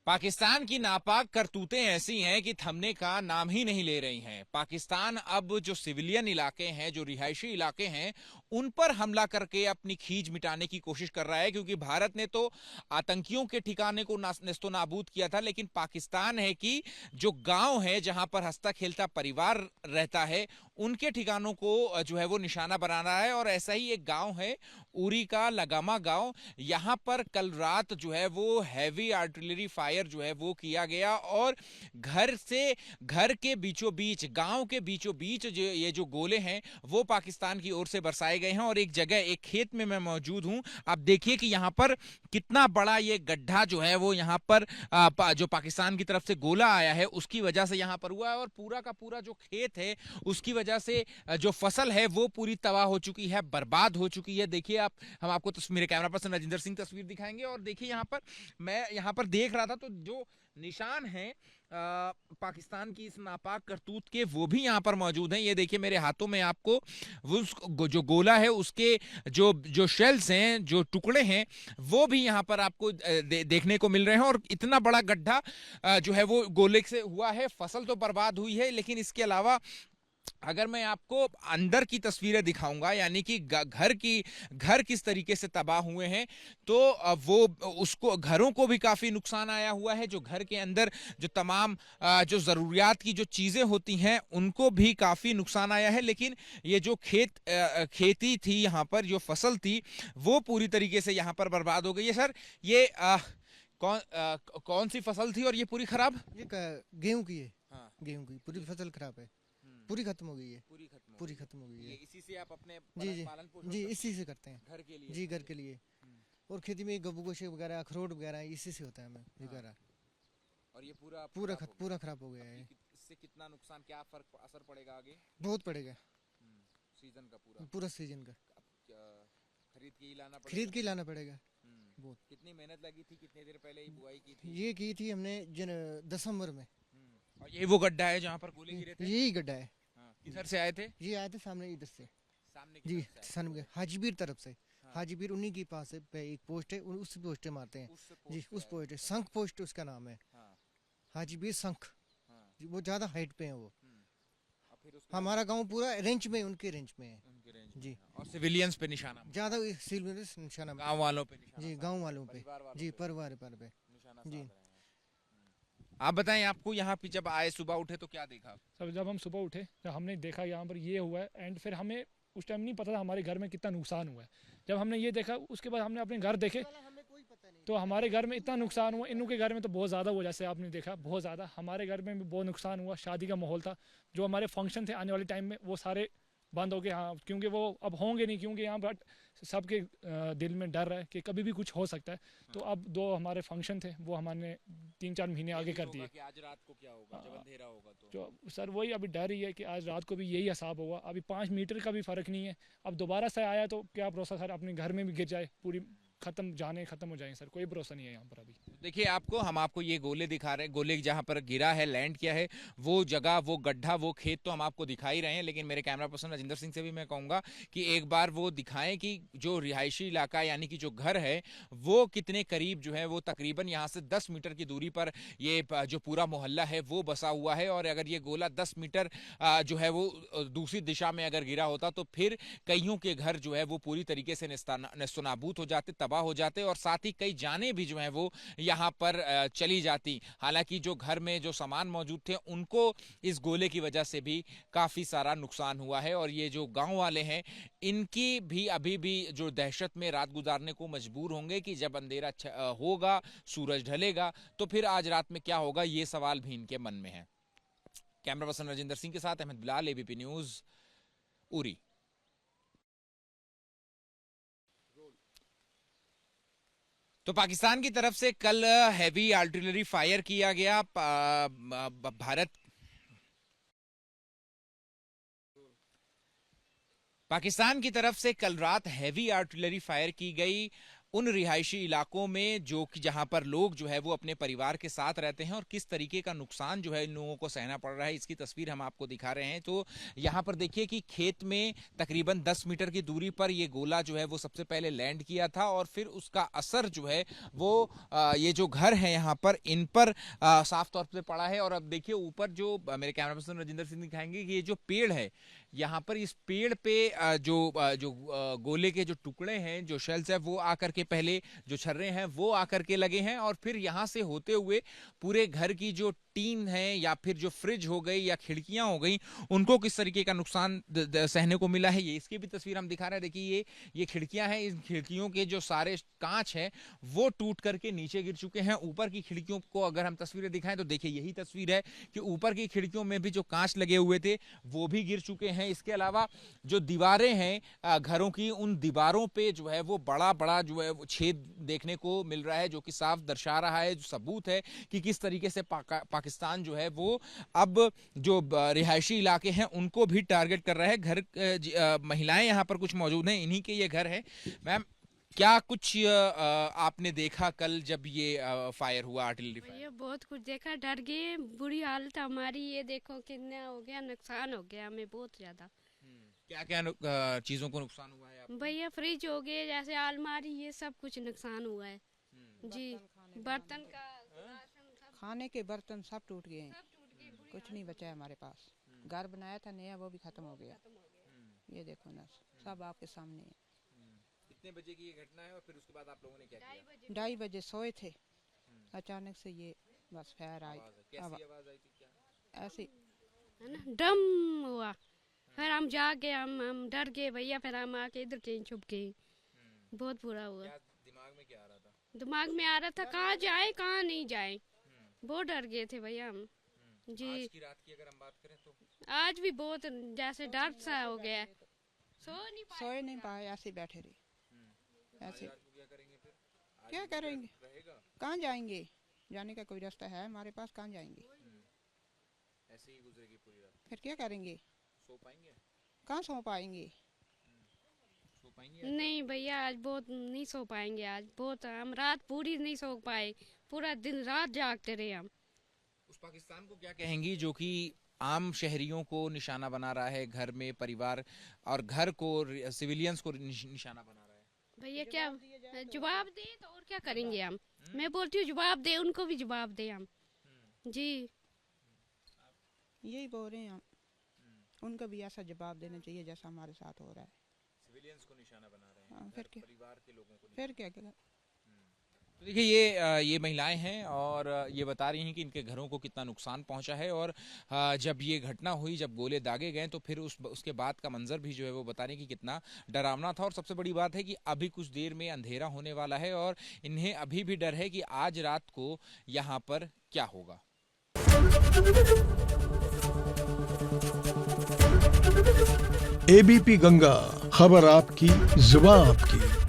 पाकिस्तान की नापाक करतूतें ऐसी हैं कि थमने का नाम ही नहीं ले रही हैं। पाकिस्तान अब जो सिविलियन इलाके हैं, जो रिहायशी इलाके हैं, उन पर हमला करके अपनी खींच मिटाने की कोशिश कर रहा है, क्योंकि भारत ने तो आतंकियों के ठिकाने को नेस्तो नाबूद किया था, लेकिन पाकिस्तान है कि जो गांव है जहां पर हंसता खेलता परिवार रहता है, उनके ठिकानों को जो है वो निशाना बना रहा है। और ऐसा ही एक गांव है उरी का लगामा गांव। यहां पर कल रात जो है वो हैवी आर्टिलरी फायर जो है वो किया गया, और घर के बीचों बीच, गांव के बीचों बीच जो ये जो गोले हैं वो पाकिस्तान की ओर से बरसाए गए हैं। और एक जगह, एक खेत में मैं मौजूद हूं। आप देखिए कि यहां पर कितना बड़ा ये गड्ढा जो है वो यहां पर जो पाकिस्तान की तरफ से गोला आया है उसकी वजह से यहां पर हुआ है। और पूरा का पूरा जो खेत है उसकी वजह से जो फसल है वो पूरी तबाह हो चुकी है, बर्बाद हो चुकी है। देखिए आप, हम आपको मेरे कैमरा पर्सन राजिंदर सिंह तस्वीर दिखाएंगे। और देखिए यहाँ पर, मैं यहाँ पर देख रहा था तो जो निशान है पाकिस्तान की इस नापाक करतूत के, वो भी यहाँ पर मौजूद हैं। ये देखिए मेरे हाथों में आपको वो जो गोला है उसके जो जो शेल्स हैं, जो टुकड़े हैं, वो भी यहाँ पर आपको देखने को मिल रहे हैं। और इतना बड़ा गड्ढा जो है वो गोले से हुआ है। फसल तो बर्बाद हुई है, लेकिन इसके अलावा अगर मैं आपको अंदर की तस्वीरें दिखाऊंगा, यानी कि घर किस तरीके से तबाह हुए हैं, तो वो उसको घरों को भी काफी नुकसान आया हुआ है। जो घर के अंदर जो तमाम जो जरूरियात की जो चीजें होती हैं उनको भी काफी नुकसान आया है। लेकिन ये जो खेती थी, यहाँ पर जो फसल थी, वो पूरी तरीके से यहाँ पर बर्बाद हो गई है। सर, ये कौन सी फसल थी और ये पूरी खराब? ये गेहूं की है। हाँ। गेहूं की पूरी फसल खराब है। पूरी खत्म हो गई है। पूरी खत्म हो गई ये है। इसी से आप अपने जी जी। पालन पोषण जी करते इसी से करते हैं। हैं घर के लिए? जी घर के लिए। और खेती में गब्बू गोशे वगैरह, अखरोट वगैरह इसी से होता है हमें हाँ। वगैरह। और ये पूरा खराब हो गया। पूरा खराब हो गया अब है। इससे कितना नुकसान, क्या फर्क असर पड़ेगा आगे? बहुत पड़ेगा। सीजन का पूरा पूरा सीजन का अब क्या, खरीद के ही लाना खरीद पड़ेगा? के लाना पड़ेगा। बहुत। कितनी मेहनत लगी थी, कितने देर पहले ही बुआई की थी? ये की थी हमने दिसंबर में। और ये वो गड्ढा है जहाँ पर गोले गिरे थे? यही गड्ढा है। हाँ। किधर से आए थे? ये आए थे सामने इधर से। सामने की जी तरफ से आए सन थे? हाजीबीर तरफ से। हाँ। हाजीबीर उन्हीं के पास है, पे एक पोस्ट है, उस पोस्ट मारते हैं। उस जी पोस्ट पे उस आए पोस्ट थे? संख पोस्ट उसका नाम है। हाँ। हाजीबीर संख। हाँ। जी वो ज्यादा हाइट पे है वो। और फिर उसके बाद हमारा गांव पूरा रेंज में, उनके रेंज में है। उनके रेंज में? जी हाँ। और सिविलियंस पे निशाना, ज्यादा सील में निशाना। गांव वालों पे निशाना जी साध गांव रहे हैं, वालों पे। परिवार वालों जी पे परिवार पर पे। निशाना जी साध रहे हैं। आप बताएं, आपको यहाँ पे जब आए, सुबह उठे तो क्या देखा? सब जब हम सुबह उठे, जब हमने देखा यहाँ पर ये हुआ है, एंड फिर हमें उस टाइम नहीं पता था हमारे घर में कितना नुकसान हुआ है। जब हमने ये देखा उसके बाद हमने अपने घर देखे, तो हमारे घर में इतना नुकसान हुआ, इनके घर में तो बहुत ज़्यादा हुआ, जैसे आपने देखा बहुत ज़्यादा। हमारे घर में भी बहुत नुकसान हुआ। शादी का माहौल था, जो हमारे फंक्शन थे आने वाले टाइम में वो सारे बंद हो गए। हाँ, क्योंकि वो अब होंगे नहीं, क्योंकि यहाँ पर सबके दिल में डर है कि कभी भी कुछ हो सकता है। तो अब दो हमारे फंक्शन थे वो हमने 3-4 महीने आगे कर दिए। कि आज रात को क्या होगा जब अंधेरा होगा तो? जो सर वही अभी डर ही है कि आज रात को भी यही हिसाब होगा। अभी 5 मीटर का भी फ़र्क नहीं है। अब दोबारा से आया तो क्या भरोसा सर, अपने घर में भी गिर जाए, पूरी खत्म हो जाए सर, कोई भरोसा नहीं है यहाँ पर अभी। देखिए, हम आपको ये गोले दिखा रहे हैं। गोले जहां पर गिरा है, लैंड किया है, वो जगह, वो गड्ढा, वो खेत तो हम आपको दिखा ही रहे हैं। लेकिन मेरे कैमरा पर्सन राजिंदर सिंह से भी मैं कहूंगा कि एक बार वो दिखाएं कि जो रिहायशी इलाका, यानी कि जो घर है, वो कितने करीब जो है वो तकरीबन यहाँ से 10 मीटर की दूरी पर ये जो पूरा मोहल्ला है वो बसा हुआ है। और अगर ये गोला 10 मीटर जो है वो दूसरी दिशा में अगर गिरा होता तो फिर कईयों के घर जो है वो पूरी तरीके से नेस्तनाबूद हो जाते, तबाह हो जाते, और साथ ही कई जाने भी जो है वो यहाँ पर चली जाती। हालांकि जो घर में जो सामान मौजूद थे उनको इस गोले की वजह से भी काफी सारा नुकसान हुआ है। और ये जो गांव वाले हैं, इनकी भी अभी भी जो दहशत में रात गुजारने को मजबूर होंगे कि जब अंधेरा होगा, सूरज ढलेगा, तो फिर आज रात में क्या होगा, ये सवाल भी इनके मन में है। कैमरा पर्सन राजिंदर सिंह के साथ अहमद बिलाल, एबीपी न्यूज, उरी। तो पाकिस्तान की तरफ से कल हैवी आर्टिलरी फायर किया गया। भारत पाकिस्तान की तरफ से कल रात हैवी आर्टिलरी फायर की गई उन रिहायशी इलाकों में जो कि जहां पर लोग जो है वो अपने परिवार के साथ रहते हैं और किस तरीके का नुकसान जो है इन लोगों को सहना पड़ रहा है, इसकी तस्वीर हम आपको दिखा रहे हैं। तो यहाँ पर देखिए कि खेत में तकरीबन 10 मीटर की दूरी पर ये गोला जो है वो सबसे पहले लैंड किया था और फिर उसका असर जो है वो ये जो घर है यहाँ पर इन पर साफ तौर पे पड़ा है। और अब देखिए ऊपर जो मेरे कैमरा पर्सन राजेंद्र सिंह दिखाएंगे कि ये जो पेड़ है यहाँ पर, इस पेड़ पे जो गोले के जो टुकड़े हैं, जो शेल्स है, वो आकर के पहले जो छर्रे हैं वो आकर के लगे हैं और फिर यहाँ से होते हुए पूरे घर की जो टीन है या फिर जो फ्रिज हो गई या खिड़कियां हो गई, उनको किस तरीके का नुकसान सहने को मिला है, ये इसकी भी तस्वीर हम दिखा रहे हैं। देखिए ये खिड़कियां हैं, इन खिड़कियों के जो सारे कांच है वो टूट करके नीचे गिर चुके हैं। ऊपर की खिड़कियों को अगर हम तस्वीरें दिखाएं तो देखिए यही तस्वीर है कि ऊपर की खिड़कियों में भी जो कांच लगे हुए थे वो भी गिर चुके हैं। इसके अलावा जो दीवारें हैं घरों की, उन दीवारों पे जो है वो बड़ा जो है वो छेद देखने को मिल रहा है, जो कि साफ दर्शा रहा है, जो सबूत है कि किस तरीके से पाकिस्तान जो है वो अब जो रिहायशी इलाके हैं उनको भी टारगेट कर रहा है। घर महिलाएं यहाँ पर कुछ मौजूद हैं, इन्हीं के ये घर है। मैम, क्या कुछ आपने देखा कल जब ये फायर हुआ, आर्टिलरी फायर? ये बहुत कुछ देखा, डर गए, बुरी हालत हमारी। ये देखो कितना हो गया, नुकसान हो गया हमें बहुत ज्यादा। क्या क्या चीजों को नुकसान हुआ है आपको? भैया फ्रिज हो गए, जैसे अलमारी, ये सब कुछ नुकसान हुआ है जी। बर्तन का, राशन, सब खाने के बर्तन सब टूट गए हैं, कुछ नहीं बचा है हमारे पास। घर बनाया था नया, वो भी खत्म हो गया। ये देखो ना, सब आपके सामने है। कितने बजे की ये घटना है और फिर उसके बाद आप लोगों ने क्या किया? 2:30 बजे सोए थे, अचानक से ये बस फायर आई। कैसी आवाज आई थी? क्या ऐसी है ना, डम हुआ। फिर हम जाके हम डर गए भैया, फिर हम आके इधर कहीं छुप गए। बहुत बुरा हुआ। दिमाग में क्या आ रहा था? दिमाग में आ रहा था कहाँ जाए कहाँ नहीं जाए, बहुत डर गए थे भैया हम जी। आज की रात की अगर हम बात करें तो आज भी बहुत जैसे डर सा हो गया, सोए नहीं पाए, ऐसे बैठे रहे। ऐसे क्या करेंगे फिर? क्या करेंगे, रहेगा कहाँ जाएंगे? जाने का कोई रास्ता है हमारे पास? कहाँ जाएंगे? ऐसे ही गुजरेगी पूरी रात। फिर क्या करेंगे? सो पाएंगे? कहाँ सो पाएंगे? सो पाएंगे? नहीं भैया, आज बहुत नहीं सो पाएंगे। आज बहुत हम रात पूरी नहीं सो पाए, पूरा दिन रात जागते रहे हम। उस पाकिस्तान को क्या कहेंगी जो कि आम शहरियों को निशाना बना रहा है, घर में परिवार और घर को, सिविलियंस को निशाना बना रहा है? भैया क्या जवाब दे तो और क्या करेंगे हम? मैं बोलती हूँ जवाब दे, उनको भी जवाब दे हम जी। यही बोल रहे हैं हम, उनको भी ऐसा जवाब देना चाहिए जैसा हमारे साथ हो रहा है। सिविलियंस को निशाना बना रहे हैं। हाँ, फिर क्या? परिवार के लोगों को। फिर क्या? तो देखिए ये महिलाएं हैं और ये बता रही हैं कि इनके घरों को कितना नुकसान पहुंचा है। और जब ये घटना हुई, जब गोले दागे गए तो फिर उसके बाद का मंजर भी जो है वो बता रही कि कितना डरावना था। और सबसे बड़ी बात है कि अभी कुछ देर में अंधेरा होने वाला है और इन्हें अभी भी डर है कि आज रात को यहाँ पर क्या होगा। एबीपी गंगा, खबर आपकी, जुबान आपकी।